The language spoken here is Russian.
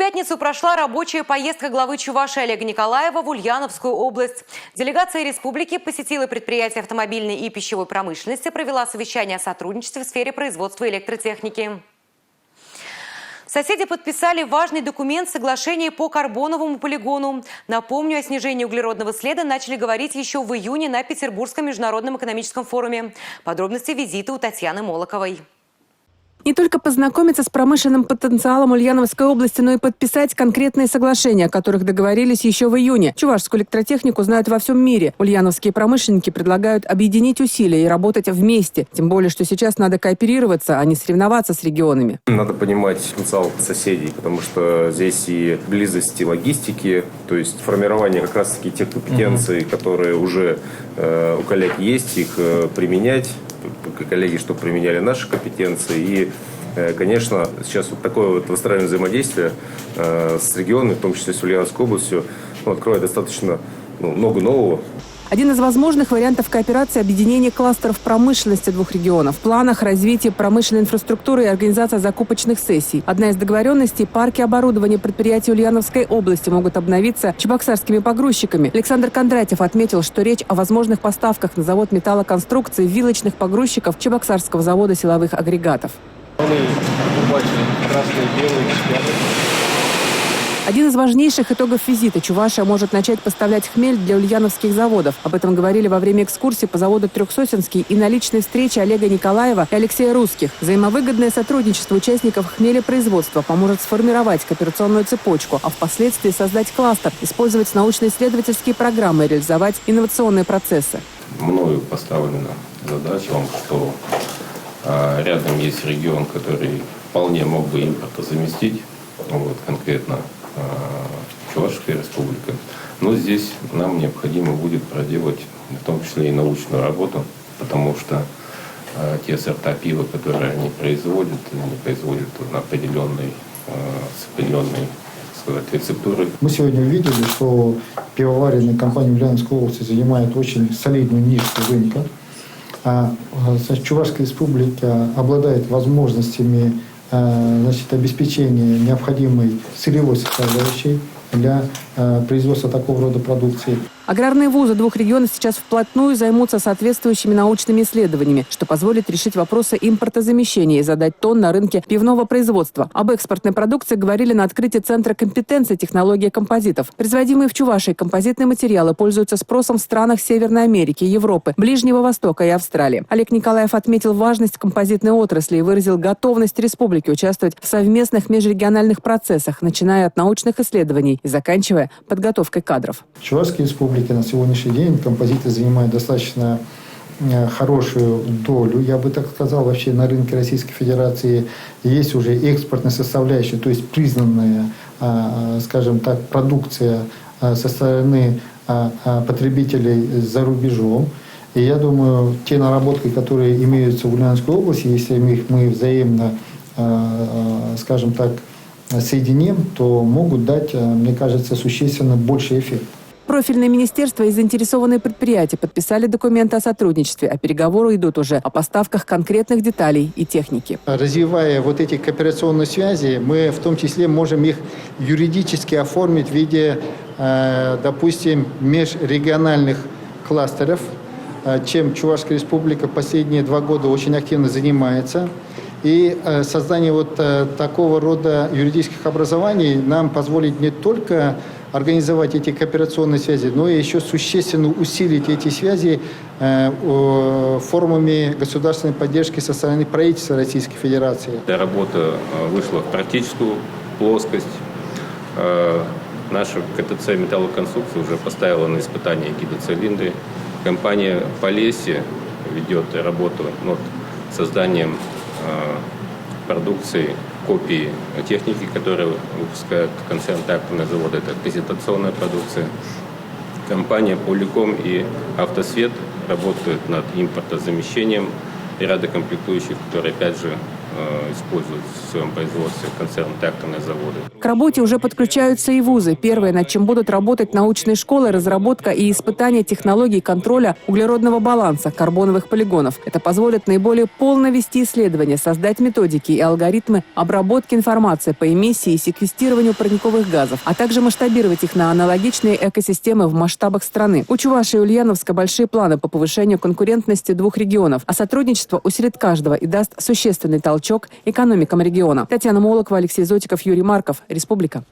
пятницу прошла рабочая поездка главы Чувашии Олега Николаева в Ульяновскую область. Делегация республики посетила предприятия автомобильной и пищевой промышленности, провела совещание о сотрудничестве в сфере производства электротехники. Соседи подписали важный документ соглашения по карбоновому полигону. Напомню, о снижении углеродного следа начали говорить еще в июне на Петербургском международном экономическом форуме. Подробности визита у Татьяны Молоковой. Не только познакомиться с промышленным потенциалом Ульяновской области, но и подписать конкретные соглашения, о которых договорились еще в июне. Чувашскую электротехнику знают во всем мире. Ульяновские промышленники предлагают объединить усилия и работать вместе. Тем более, что сейчас надо кооперироваться, а не соревноваться с регионами. Надо понимать потенциал соседей, потому что здесь и близость и логистики, то есть формирование как раз-таки тех компетенций, которые уже у коллег есть, их применять. Коллеги, чтобы применяли наши компетенции. И, конечно, сейчас вот такое вот выстраивание взаимодействия с регионами, в том числе с Ульяновской областью, откроет достаточно много нового. Один из возможных вариантов кооперации – объединение кластеров промышленности двух регионов. В планах развития промышленной инфраструктуры и организация закупочных сессий. Одна из договоренностей – парки оборудования предприятий Ульяновской области могут обновиться чебоксарскими погрузчиками. Александр Кондратьев отметил, что речь о возможных поставках на завод металлоконструкции вилочных погрузчиков Чебоксарского завода силовых агрегатов. Один из важнейших итогов визита – Чувашия может начать поставлять хмель для ульяновских заводов. Об этом говорили во время экскурсии по заводу «Трехсосинский» и на личной встрече Олега Николаева и Алексея Русских. Взаимовыгодное сотрудничество участников хмелепроизводства поможет сформировать кооперационную цепочку, а впоследствии создать кластер, использовать научно-исследовательские программы и реализовать инновационные процессы. Мною поставлена задача, что рядом есть регион, который вполне мог бы импортозаместить, конкретно Чувашская республика. Но здесь нам необходимо будет проделать в том числе и научную работу, потому что те сорта пива, которые они производят на определенной рецептурой. Мы сегодня увидели, что пивоваренная компания Ульяновской области занимает очень солидную нишу рынка. Чувашская республика обладает возможностями обеспечения необходимой сырьевой составляющей для производства такого рода продукции. Аграрные вузы двух регионов сейчас вплотную займутся соответствующими научными исследованиями, что позволит решить вопросы импортозамещения и задать тон на рынке пивного производства. Об экспортной продукции говорили на открытии Центра компетенции технологии композитов. Производимые в Чувашии композитные материалы пользуются спросом в странах Северной Америки, Европы, Ближнего Востока и Австралии. Олег Николаев отметил важность композитной отрасли и выразил готовность республики участвовать в совместных межрегиональных процессах, начиная от научных исследований и заканчивая подготовкой кадров. Чувашская республика на сегодняшний день композиты занимают достаточно хорошую долю, я бы так сказал, вообще на рынке Российской Федерации есть уже экспортная составляющая, то есть признанная, скажем так, продукция со стороны потребителей за рубежом. И я думаю, те наработки, которые имеются в Ульяновской области, если мы взаимно, скажем так, соединим, то могут дать, мне кажется, существенно больший эффект. Профильные министерства и заинтересованные предприятия подписали документы о сотрудничестве, а переговоры идут уже о поставках конкретных деталей и техники. Развивая вот эти кооперационные связи, мы в том числе можем их юридически оформить в виде, допустим, межрегиональных кластеров, чем Чувашская республика последние 2 года очень активно занимается. И создание вот такого рода юридических образований нам позволит не только организовать эти кооперационные связи, но и еще существенно усилить эти связи формами государственной поддержки со стороны правительства Российской Федерации. Эта работа вышла в практическую плоскость. Наша КТЦ «Металлоконструкция» уже поставила на испытание гидроцилиндры. Компания «Полесье» ведет работу над созданием продукции, копии техники, которую выпускает концерн «Тракторный завод». Это презентационная продукция. Компания «Поликом» и «Автосвет» работают над импортозамещением и ряда комплектующих, которые, опять же, использовать в своем производстве концерн-тракторные заводы. К работе уже подключаются и вузы. Первое, над чем будут работать научные школы, разработка и испытание технологий контроля углеродного баланса карбоновых полигонов. Это позволит наиболее полно вести исследования, создать методики и алгоритмы обработки информации по эмиссии и секвестированию парниковых газов, а также масштабировать их на аналогичные экосистемы в масштабах страны. У Чувашии и Ульяновска большие планы по повышению конкурентности двух регионов, а сотрудничество усилит каждого и даст существенный толчок экономикам региона. Татьяна Молокова, Алексей Зотиков, Юрий Марков. Республика.